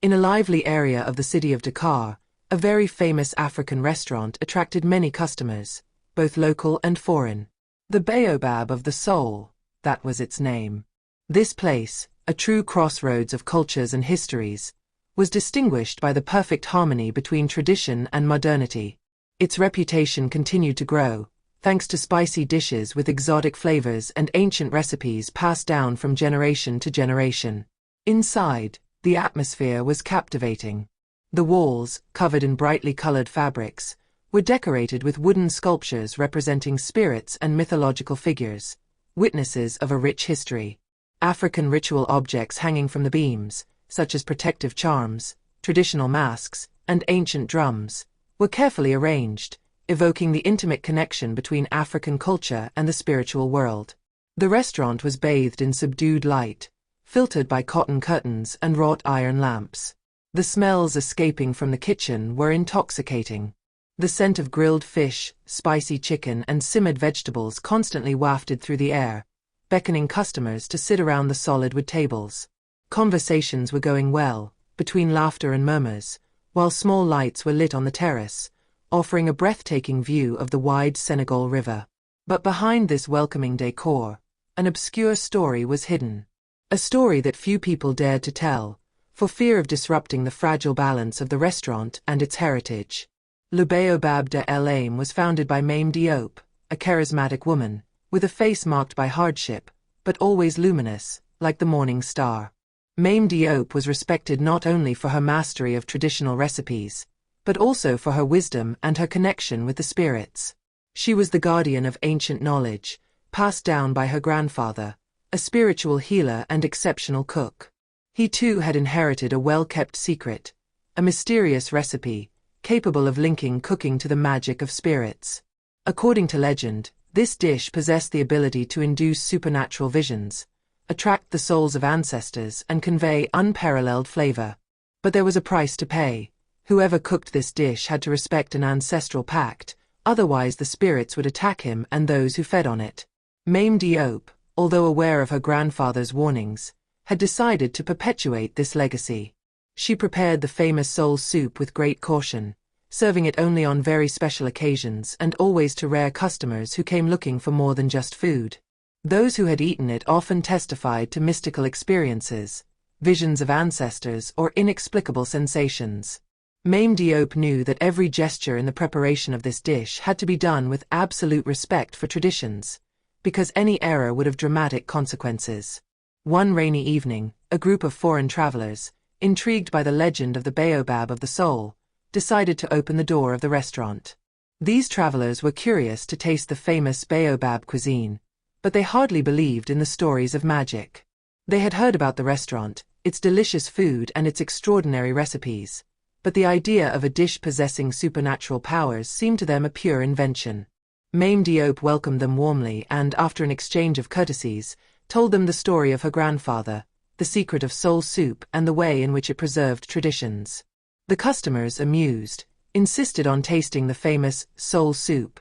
In a lively area of the city of Dakar, a very famous African restaurant attracted many customers, both local and foreign. The Baobab of the Soul, that was its name. This place, a true crossroads of cultures and histories, was distinguished by the perfect harmony between tradition and modernity. Its reputation continued to grow, thanks to spicy dishes with exotic flavors and ancient recipes passed down from generation to generation. Inside, the atmosphere was captivating. The walls, covered in brightly colored fabrics, were decorated with wooden sculptures representing spirits and mythological figures, witnesses of a rich history. African ritual objects hanging from the beams, such as protective charms, traditional masks, and ancient drums, were carefully arranged, evoking the intimate connection between African culture and the spiritual world. The restaurant was bathed in subdued light, filtered by cotton curtains and wrought iron lamps. The smells escaping from the kitchen were intoxicating. The scent of grilled fish, spicy chicken, and simmered vegetables constantly wafted through the air, beckoning customers to sit around the solid wood tables. Conversations were going well, between laughter and murmurs, while small lights were lit on the terrace, offering a breathtaking view of the wide Senegal River. But behind this welcoming decor, an obscure story was hidden. A story that few people dared to tell, for fear of disrupting the fragile balance of the restaurant and its heritage. Le Baobab de l'Âme was founded by Mame Diop, a charismatic woman, with a face marked by hardship, but always luminous, like the morning star. Mame Diop was respected not only for her mastery of traditional recipes, but also for her wisdom and her connection with the spirits. She was the guardian of ancient knowledge, passed down by her grandfather, a spiritual healer and exceptional cook. He too had inherited a well-kept secret, a mysterious recipe, capable of linking cooking to the magic of spirits. According to legend, this dish possessed the ability to induce supernatural visions, attract the souls of ancestors, and convey unparalleled flavor. But there was a price to pay. Whoever cooked this dish had to respect an ancestral pact, otherwise the spirits would attack him and those who fed on it. Mame Diop, although aware of her grandfather's warnings, had decided to perpetuate this legacy. She prepared the famous soul soup with great caution, serving it only on very special occasions and always to rare customers who came looking for more than just food. Those who had eaten it often testified to mystical experiences, visions of ancestors, or inexplicable sensations. Mame Diop knew that every gesture in the preparation of this dish had to be done with absolute respect for traditions, because any error would have dramatic consequences. One rainy evening, a group of foreign travelers, intrigued by the legend of the Baobab of the Soul, decided to open the door of the restaurant. These travelers were curious to taste the famous Baobab cuisine, but they hardly believed in the stories of magic. They had heard about the restaurant, its delicious food and its extraordinary recipes, but the idea of a dish possessing supernatural powers seemed to them a pure invention. Mame Diop welcomed them warmly and, after an exchange of courtesies, told them the story of her grandfather, the secret of soul soup and the way in which it preserved traditions. The customers, amused, insisted on tasting the famous soul soup,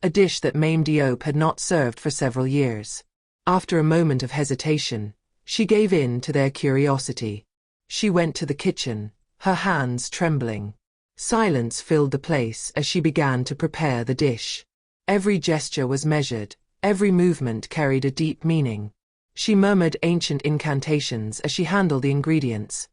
a dish that Mame Diop had not served for several years. After a moment of hesitation, she gave in to their curiosity. She went to the kitchen, her hands trembling. Silence filled the place as she began to prepare the dish. Every gesture was measured, every movement carried a deep meaning. She murmured ancient incantations as she handled the ingredients: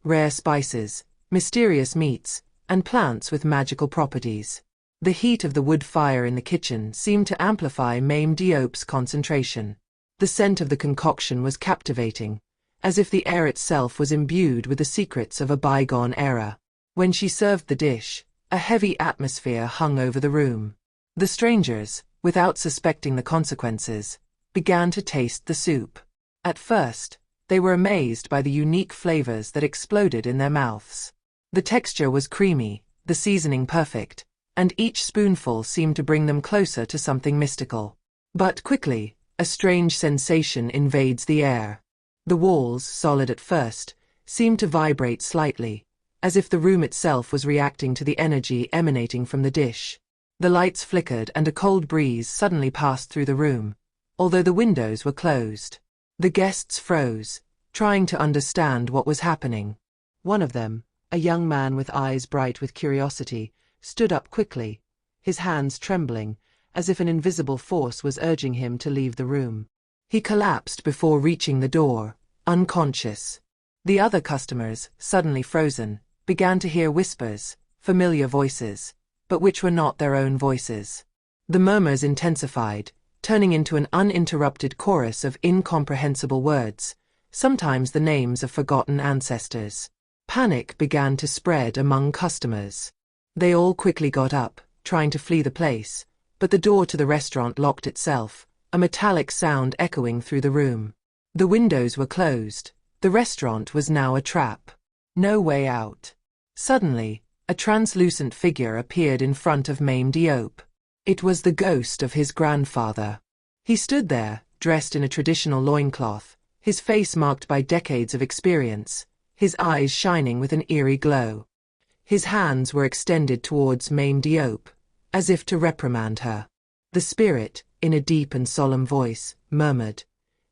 rare spices, mysterious meats, and plants with magical properties. The heat of the wood fire in the kitchen seemed to amplify Mame Diop's concentration. The scent of the concoction was captivating, as if the air itself was imbued with the secrets of a bygone era. When she served the dish, a heavy atmosphere hung over the room. The strangers, without suspecting the consequences, began to taste the soup. At first, they were amazed by the unique flavors that exploded in their mouths. The texture was creamy, the seasoning perfect, and each spoonful seemed to bring them closer to something mystical. But quickly, a strange sensation invades the air. The walls, solid at first, seemed to vibrate slightly, as if the room itself was reacting to the energy emanating from the dish. The lights flickered and a cold breeze suddenly passed through the room, although the windows were closed. The guests froze, trying to understand what was happening. One of them, a young man with eyes bright with curiosity, stood up quickly, his hands trembling, as if an invisible force was urging him to leave the room. He collapsed before reaching the door, unconscious. The other customers, suddenly frozen, began to hear whispers, familiar voices, but which were not their own voices. The murmurs intensified, turning into an uninterrupted chorus of incomprehensible words, sometimes the names of forgotten ancestors. Panic began to spread among customers. They all quickly got up, trying to flee the place, but the door to the restaurant locked itself, a metallic sound echoing through the room. The windows were closed. The restaurant was now a trap. No way out. Suddenly, a translucent figure appeared in front of Mame Diop. It was the ghost of his grandfather. He stood there, dressed in a traditional loincloth, his face marked by decades of experience, his eyes shining with an eerie glow. His hands were extended towards Mame Diop, as if to reprimand her. The spirit, in a deep and solemn voice, murmured,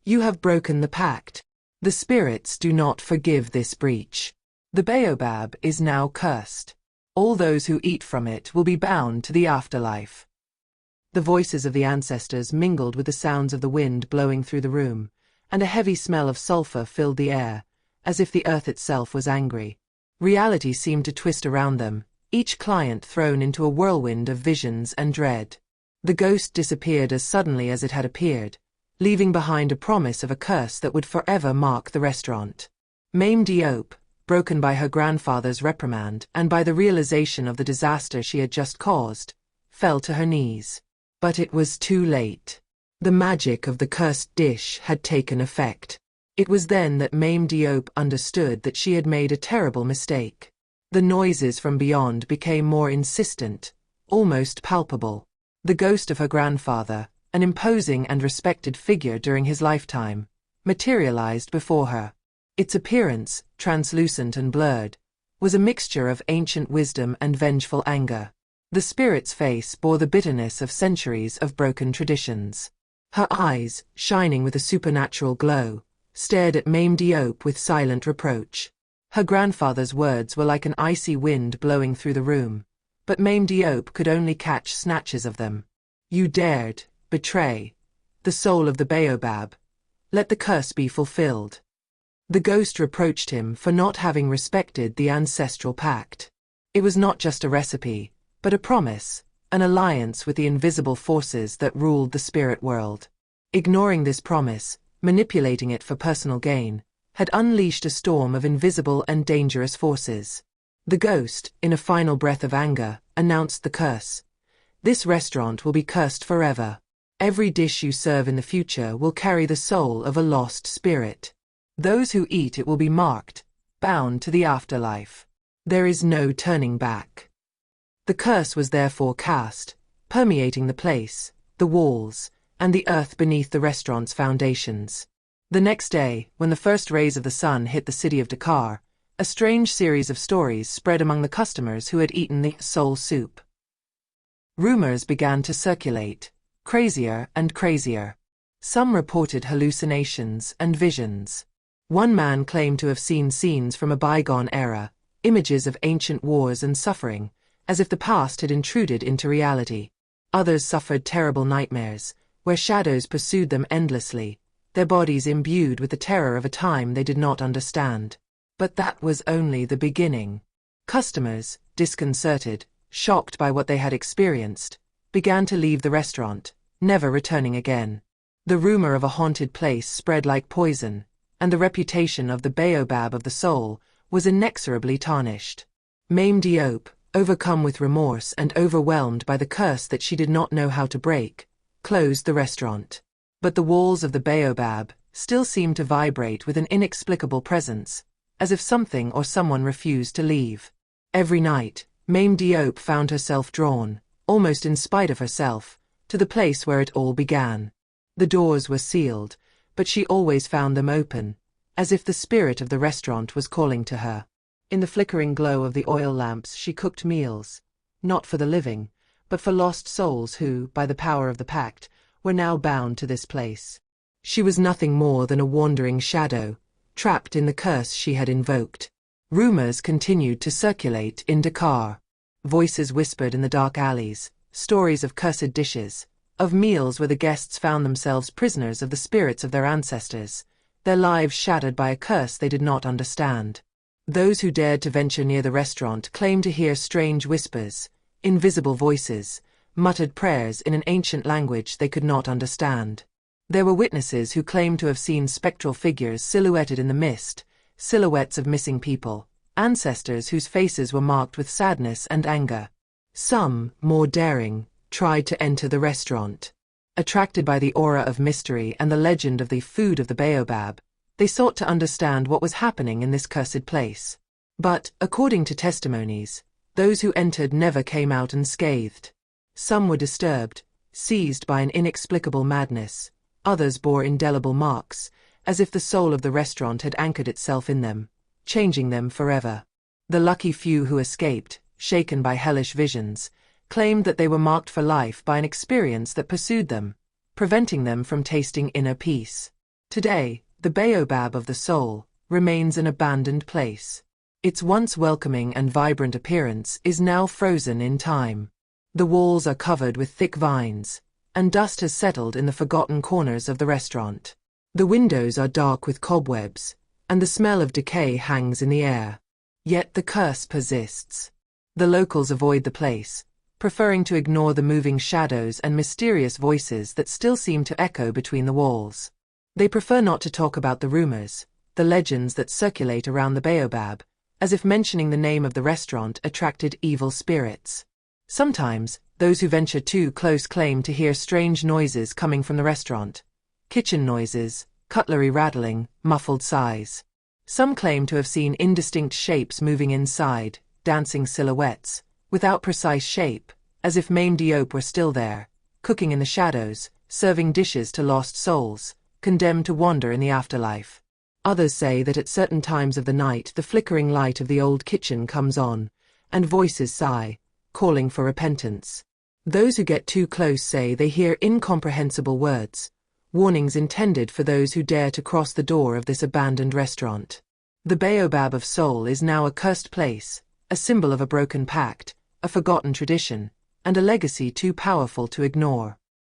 "You have broken the pact. The spirits do not forgive this breach. The baobab is now cursed. All those who eat from it will be bound to the afterlife." The voices of the ancestors mingled with the sounds of the wind blowing through the room, and a heavy smell of sulfur filled the air, as if the earth itself was angry. Reality seemed to twist around them, each client thrown into a whirlwind of visions and dread. The ghost disappeared as suddenly as it had appeared, leaving behind a promise of a curse that would forever mark the restaurant. Mame Diop, broken by her grandfather's reprimand and by the realization of the disaster she had just caused, fell to her knees. But it was too late. The magic of the cursed dish had taken effect. It was then that Mame Diop understood that she had made a terrible mistake. The noises from beyond became more insistent, almost palpable. The ghost of her grandfather, an imposing and respected figure during his lifetime, materialized before her. Its appearance, translucent and blurred, was a mixture of ancient wisdom and vengeful anger. The spirit's face bore the bitterness of centuries of broken traditions. Her eyes, shining with a supernatural glow, stared at Mame Diop with silent reproach. Her grandfather's words were like an icy wind blowing through the room, but Mame Diop could only catch snatches of them. "You dared betray the soul of the baobab. Let the curse be fulfilled." The ghost reproached him for not having respected the ancestral pact. It was not just a recipe, but a promise, an alliance with the invisible forces that ruled the spirit world. Ignoring this promise, manipulating it for personal gain, had unleashed a storm of invisible and dangerous forces. The ghost, in a final breath of anger, announced the curse. "This restaurant will be cursed forever. Every dish you serve in the future will carry the soul of a lost spirit. Those who eat it will be marked, bound to the afterlife. There is no turning back." The curse was therefore cast, permeating the place, the walls, and the earth beneath the restaurant's foundations. The next day, when the first rays of the sun hit the city of Dakar, a strange series of stories spread among the customers who had eaten the soul soup. Rumors began to circulate, crazier and crazier. Some reported hallucinations and visions. One man claimed to have seen scenes from a bygone era, images of ancient wars and suffering, as if the past had intruded into reality. Others suffered terrible nightmares, where shadows pursued them endlessly, their bodies imbued with the terror of a time they did not understand. But that was only the beginning. Customers, disconcerted, shocked by what they had experienced, began to leave the restaurant, never returning again. The rumor of a haunted place spread like poison, and the reputation of the baobab of the soul was inexorably tarnished. Mame Diop, overcome with remorse and overwhelmed by the curse that she did not know how to break, closed the restaurant. But the walls of the baobab still seemed to vibrate with an inexplicable presence, as if something or someone refused to leave. Every night, Mame Diop found herself drawn, almost in spite of herself, to the place where it all began. The doors were sealed, but she always found them open, as if the spirit of the restaurant was calling to her. In the flickering glow of the oil lamps she cooked meals, not for the living, but for lost souls who, by the power of the pact, were now bound to this place. She was nothing more than a wandering shadow, trapped in the curse she had invoked. Rumors continued to circulate in Dakar. Voices whispered in the dark alleys, stories of cursed dishes, of meals where the guests found themselves prisoners of the spirits of their ancestors, their lives shattered by a curse they did not understand. Those who dared to venture near the restaurant claimed to hear strange whispers, invisible voices, muttered prayers in an ancient language they could not understand. There were witnesses who claimed to have seen spectral figures silhouetted in the mist, silhouettes of missing people, ancestors whose faces were marked with sadness and anger. Some, more daring, tried to enter the restaurant. Attracted by the aura of mystery and the legend of the food of the baobab, they sought to understand what was happening in this cursed place. But, according to testimonies, those who entered never came out unscathed. Some were disturbed, seized by an inexplicable madness. Others bore indelible marks, as if the soul of the restaurant had anchored itself in them, changing them forever. The lucky few who escaped, shaken by hellish visions, claimed that they were marked for life by an experience that pursued them, preventing them from tasting inner peace. Today, the baobab of the soul remains an abandoned place. Its once welcoming and vibrant appearance is now frozen in time. The walls are covered with thick vines, and dust has settled in the forgotten corners of the restaurant. The windows are dark with cobwebs, and the smell of decay hangs in the air. Yet the curse persists. The locals avoid the place, preferring to ignore the moving shadows and mysterious voices that still seem to echo between the walls. They prefer not to talk about the rumors, the legends that circulate around the baobab, as if mentioning the name of the restaurant attracted evil spirits. Sometimes, those who venture too close claim to hear strange noises coming from the restaurant. Kitchen noises, cutlery rattling, muffled sighs. Some claim to have seen indistinct shapes moving inside, dancing silhouettes, without precise shape, as if maimed Diop were still there, cooking in the shadows, serving dishes to lost souls, condemned to wander in the afterlife. Others say that at certain times of the night the flickering light of the old kitchen comes on, and voices sigh, calling for repentance. Those who get too close say they hear incomprehensible words, warnings intended for those who dare to cross the door of this abandoned restaurant. The baobab of soul is now a cursed place, a symbol of a broken pact, a forgotten tradition, and a legacy too powerful to ignore.